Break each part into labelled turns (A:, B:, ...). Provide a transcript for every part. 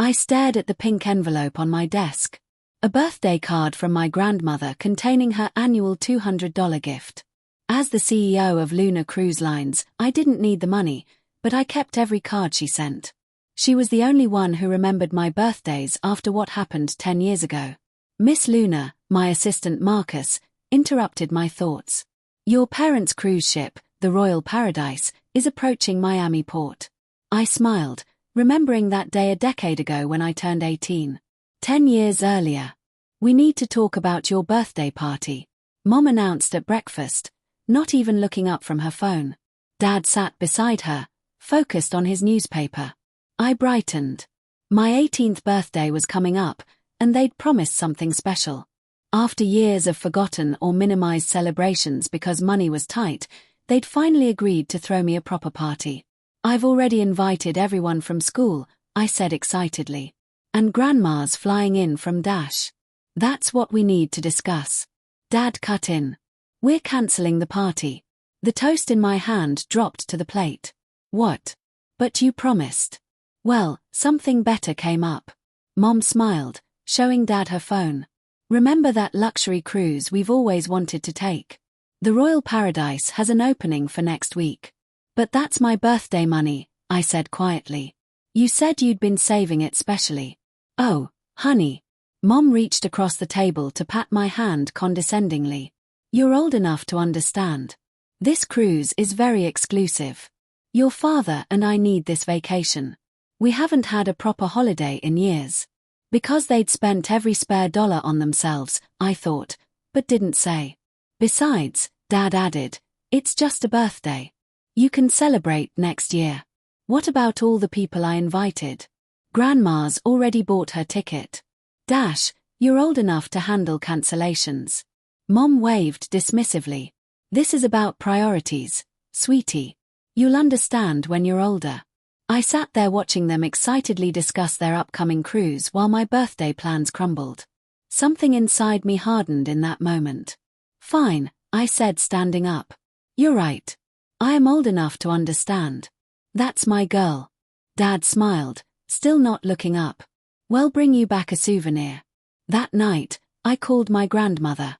A: I stared at the pink envelope on my desk. A birthday card from my grandmother containing her annual $200 gift. As the CEO of Luna Cruise Lines, I didn't need the money, but I kept every card she sent. She was the only one who remembered my birthdays after what happened 10 years ago. Miss Luna, my assistant Marcus, interrupted my thoughts. Your parents' cruise ship, the Royal Paradise, is approaching Miami port. I smiled, remembering that day a decade ago when I turned 18. 10 years earlier. We need to talk about your birthday party, Mom announced at breakfast, not even looking up from her phone. Dad sat beside her, focused on his newspaper. I brightened. My 18th birthday was coming up, and they'd promised something special. After years of forgotten or minimized celebrations because money was tight, they'd finally agreed to throw me a proper party. I've already invited everyone from school, I said excitedly. And Grandma's flying in from Dash. That's what we need to discuss. Dad cut in. We're cancelling the party. The toast in my hand dropped to the plate. What? But you promised. Well, something better came up. Mom smiled, showing Dad her phone. Remember that luxury cruise we've always wanted to take? The Royal Paradise has an opening for next week. But that's my birthday money, I said quietly. You said you'd been saving it specially. Oh, honey. Mom reached across the table to pat my hand condescendingly. You're old enough to understand. This cruise is very exclusive. Your father and I need this vacation. We haven't had a proper holiday in years. Because they'd spent every spare dollar on themselves, I thought, but didn't say. Besides, Dad added, it's just a birthday. You can celebrate next year. What about all the people I invited? Grandma's already bought her ticket. Dash, you're old enough to handle cancellations. Mom waved dismissively. This is about priorities, sweetie. You'll understand when you're older. I sat there watching them excitedly discuss their upcoming cruise while my birthday plans crumbled. Something inside me hardened in that moment. Fine, I said, standing up. You're right. I am old enough to understand. That's my girl. Dad smiled, still not looking up. We'll bring you back a souvenir. That night, I called my grandmother.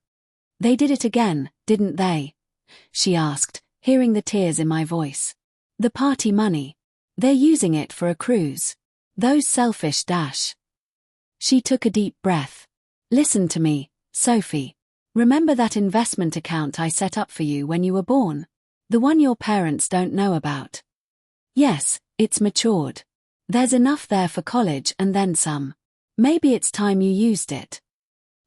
A: They did it again, didn't they? She asked, hearing the tears in my voice. The party money. They're using it for a cruise. Those selfish Dash. She took a deep breath. Listen to me, Sophie. Remember that investment account I set up for you when you were born? The one your parents don't know about. Yes, it's matured. There's enough there for college and then some. Maybe it's time you used it.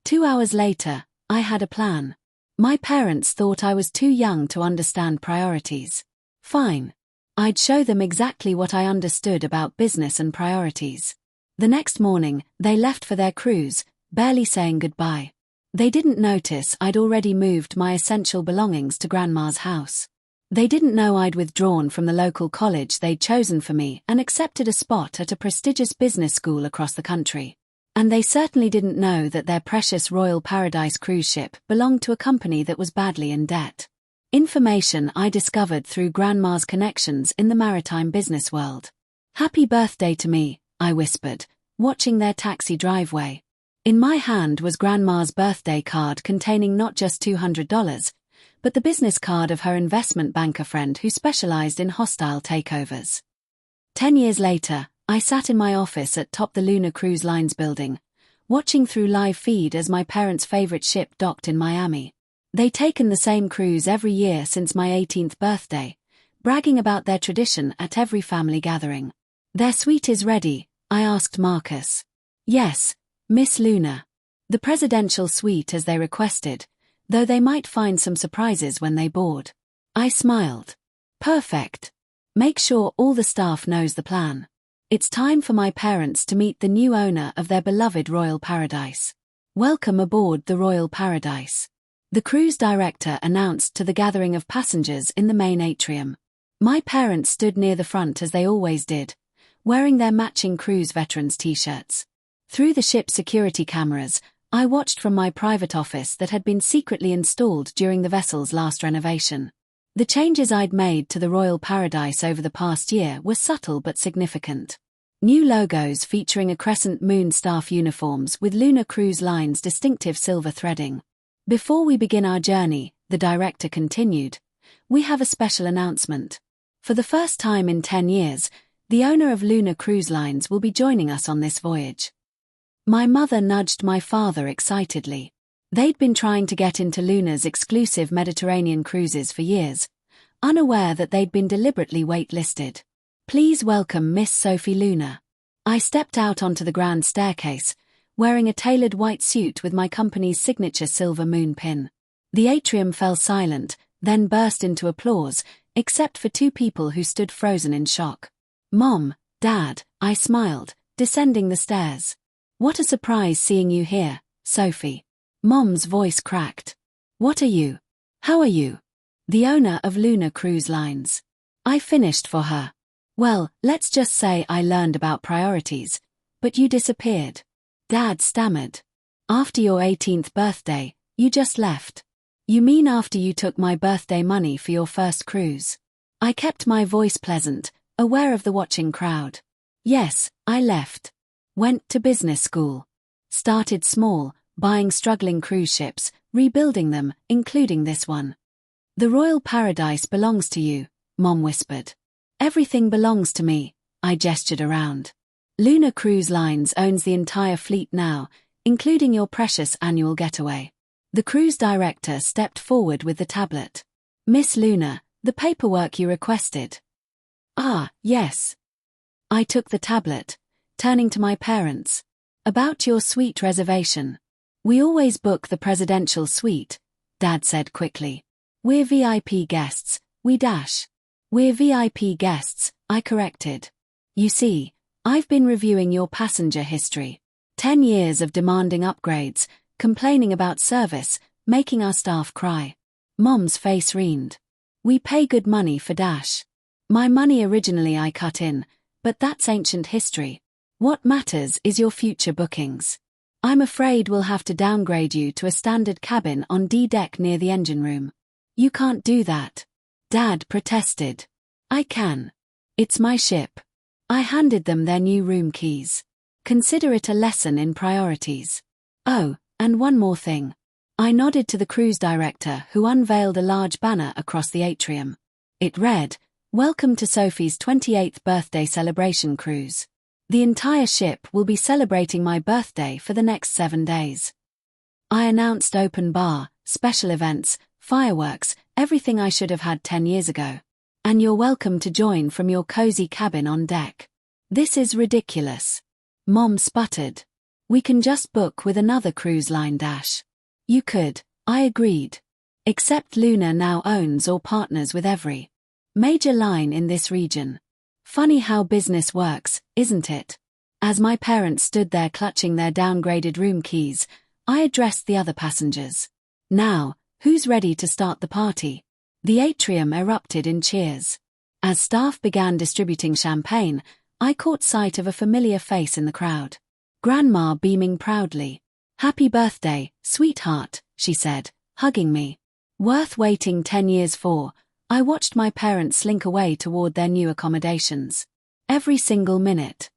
A: 2 hours later, I had a plan. My parents thought I was too young to understand priorities. Fine. I'd show them exactly what I understood about business and priorities. The next morning, they left for their cruise, barely saying goodbye. They didn't notice I'd already moved my essential belongings to Grandma's house. They didn't know I'd withdrawn from the local college they'd chosen for me and accepted a spot at a prestigious business school across the country. And they certainly didn't know that their precious Royal Paradise cruise ship belonged to a company that was badly in debt. Information I discovered through Grandma's connections in the maritime business world. Happy birthday to me, I whispered, watching their taxi driveway. In my hand was Grandma's birthday card containing not just $200, but the business card of her investment banker friend who specialized in hostile takeovers. 10 years later, I sat in my office at top the Luna Cruise Lines building, watching through live feed as my parents' favorite ship docked in Miami. They'd taken the same cruise every year since my 18th birthday, bragging about their tradition at every family gathering. Their suite is ready, I asked Marcus. Yes, Miss Luna. The presidential suite as they requested, though they might find some surprises when they board. I smiled. Perfect. Make sure all the staff knows the plan. It's time for my parents to meet the new owner of their beloved Royal Paradise. Welcome aboard the Royal Paradise. The cruise director announced to the gathering of passengers in the main atrium. My parents stood near the front as they always did, wearing their matching cruise veterans t-shirts. Through the ship's security cameras, I watched from my private office that had been secretly installed during the vessel's last renovation. The changes I'd made to the Royal Paradise over the past year were subtle but significant. New logos featuring a crescent moon staff uniforms with Luna Cruise Line's distinctive silver threading. Before we begin our journey, the director continued, we have a special announcement. For the first time in 10 years, the owner of Luna Cruise Lines will be joining us on this voyage. My mother nudged my father excitedly. They'd been trying to get into Luna's exclusive Mediterranean cruises for years, unaware that they'd been deliberately waitlisted. Please welcome Miss Sophie Luna. I stepped out onto the grand staircase, wearing a tailored white suit with my company's signature silver moon pin. The atrium fell silent, then burst into applause, except for two people who stood frozen in shock. Mom, Dad, I smiled, descending the stairs. What a surprise seeing you here, Sophie. Mom's voice cracked. What are you? How are you? The owner of Luna Cruise Lines. I finished for her. Well, let's just say I learned about priorities, but you disappeared. Dad stammered. After your 18th birthday, you just left. You mean after you took my birthday money for your first cruise? I kept my voice pleasant, aware of the watching crowd. Yes, I left. Went to business school. Started small, buying struggling cruise ships, rebuilding them, including this one. The royal paradise belongs to you, Mom whispered. Everything belongs to me, I gestured around. Luna Cruise Lines owns the entire fleet now, including your precious annual getaway. The cruise director stepped forward with the tablet. Miss Luna, the paperwork you requested. Ah, yes. I took the tablet, turning to my parents. About your suite reservation. We always book the presidential suite, Dad said quickly. We're VIP guests, we dash. We're VIP guests, I corrected. You see, I've been reviewing your passenger history. 10 years of demanding upgrades, complaining about service, making our staff cry. Mom's face reamed. We pay good money for dash. My money originally I cut in, but that's ancient history. What matters is your future bookings. I'm afraid we'll have to downgrade you to a standard cabin on D deck near the engine room. You can't do that. Dad protested. I can. It's my ship. I handed them their new room keys. Consider it a lesson in priorities. Oh, and one more thing. I nodded to the cruise director who unveiled a large banner across the atrium. It read, Welcome to Sophie's 28th birthday celebration cruise. The entire ship will be celebrating my birthday for the next 7 days. I announced open bar, special events, fireworks, everything I should have had 10 years ago. And you're welcome to join from your cozy cabin on deck. This is ridiculous. Mom sputtered. We can just book with another cruise line dash. You could, I agreed. Except Luna now owns or partners with every major line in this region. Funny how business works, isn't it? As my parents stood there clutching their downgraded room keys, I addressed the other passengers. Now, who's ready to start the party? The atrium erupted in cheers. As staff began distributing champagne, I caught sight of a familiar face in the crowd. Grandma beaming proudly. Happy birthday, sweetheart, she said, hugging me. Worth waiting 10 years for, I watched my parents slink away toward their new accommodations. Every single minute.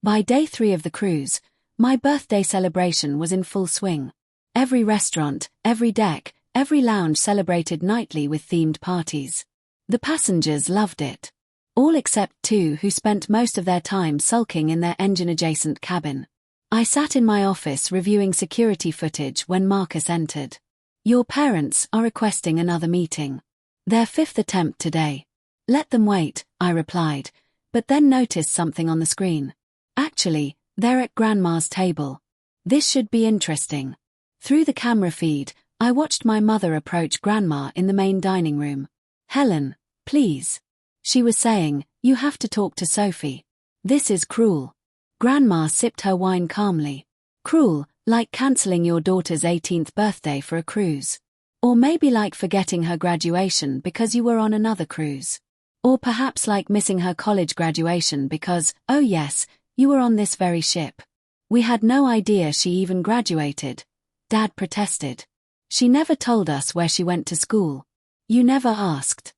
A: By day 3 of the cruise, my birthday celebration was in full swing. Every restaurant, every deck, every lounge celebrated nightly with themed parties. The passengers loved it. All except 2 who spent most of their time sulking in their engine-adjacent cabin. I sat in my office reviewing security footage when Marcus entered. Your parents are requesting another meeting. Their 5th attempt today. Let them wait, I replied, but then noticed something on the screen. Actually, they're at Grandma's table. This should be interesting. Through the camera feed, I watched my mother approach Grandma in the main dining room. Helen, please. She was saying, you have to talk to Sophie. This is cruel. Grandma sipped her wine calmly. Cruel, like cancelling your daughter's 18th birthday for a cruise. Or maybe like forgetting her graduation because you were on another cruise. Or perhaps like missing her college graduation because, oh yes, you were on this very ship. We had no idea she even graduated. Dad protested. She never told us where she went to school. You never asked.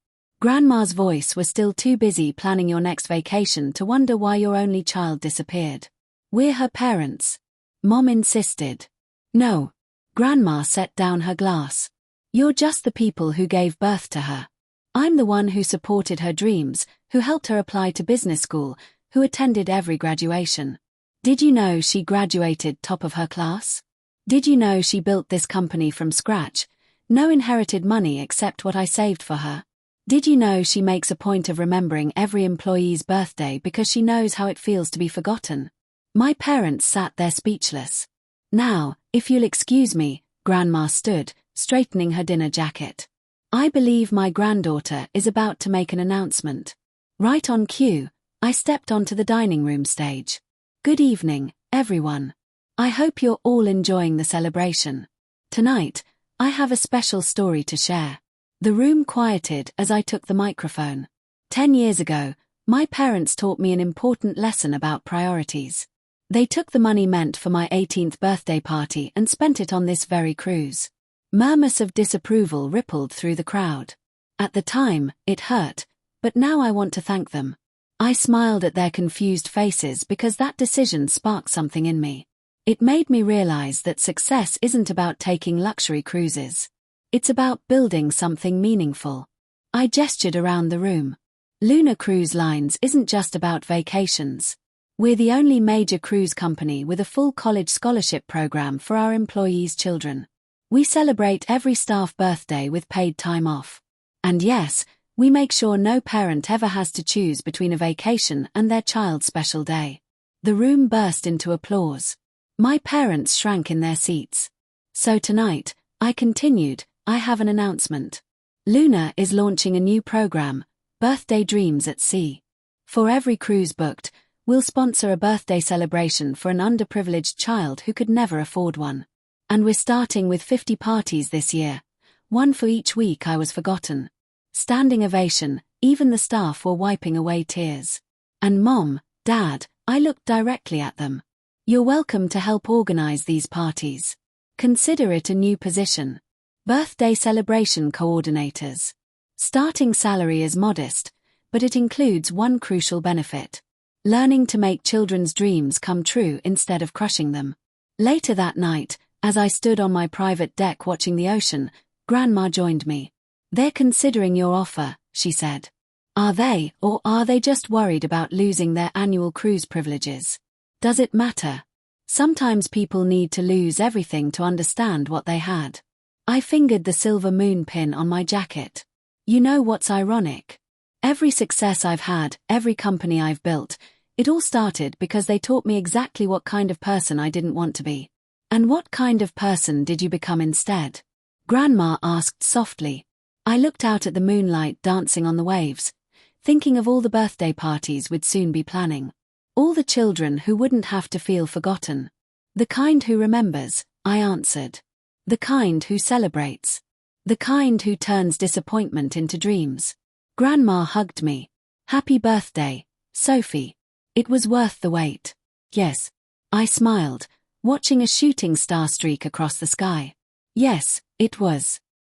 A: Grandma's voice was still too busy planning your next vacation to wonder why your only child disappeared. We're her parents. Mom insisted. No. Grandma set down her glass. You're just the people who gave birth to her. I'm the one who supported her dreams, who helped her apply to business school, who attended every graduation. Did you know she graduated top of her class? Did you know she built this company from scratch? No inherited money except what I saved for her. Did you know she makes a point of remembering every employee's birthday because she knows how it feels to be forgotten? My parents sat there speechless. Now, if you'll excuse me, Grandma stood, straightening her dinner jacket. I believe my granddaughter is about to make an announcement. Right on cue, I stepped onto the dining room stage. Good evening, everyone. I hope you're all enjoying the celebration. Tonight, I have a special story to share. The room quieted as I took the microphone. 10 years ago, my parents taught me an important lesson about priorities. They took the money meant for my 18th birthday party and spent it on this very cruise. Murmurs of disapproval rippled through the crowd. At the time, it hurt, but now I want to thank them. I smiled at their confused faces because that decision sparked something in me. It made me realize that success isn't about taking luxury cruises. It's about building something meaningful. I gestured around the room. Luna Cruise Lines isn't just about vacations. We're the only major cruise company with a full college scholarship program for our employees' children. We celebrate every staff birthday with paid time off. And yes, we make sure no parent ever has to choose between a vacation and their child's special day. The room burst into applause. My parents shrank in their seats. So tonight, I continued, I have an announcement. Luna is launching a new program, Birthday Dreams at Sea. For every cruise booked, we'll sponsor a birthday celebration for an underprivileged child who could never afford one. And we're starting with 50 parties this year, one for each week I was forgotten. Standing ovation, even the staff were wiping away tears. And Mom, Dad, I looked directly at them. You're welcome to help organize these parties. Consider it a new position. Birthday celebration coordinators. Starting salary is modest, but it includes one crucial benefit. Learning to make children's dreams come true instead of crushing them. Later that night, as I stood on my private deck watching the ocean, Grandma joined me. They're considering your offer, she said. Are they, or are they just worried about losing their annual cruise privileges? Does it matter? Sometimes people need to lose everything to understand what they had. I fingered the silver moon pin on my jacket. You know what's ironic? Every success I've had, every company I've built, it all started because they taught me exactly what kind of person I didn't want to be. And what kind of person did you become instead? Grandma asked softly. I looked out at the moonlight dancing on the waves, thinking of all the birthday parties we'd soon be planning. All the children who wouldn't have to feel forgotten. The kind who remembers, I answered. The kind who celebrates. The kind who turns disappointment into dreams. Grandma hugged me. Happy birthday, Sophie. It was worth the wait. Yes. I smiled, watching a shooting star streak across the sky. Yes, it was.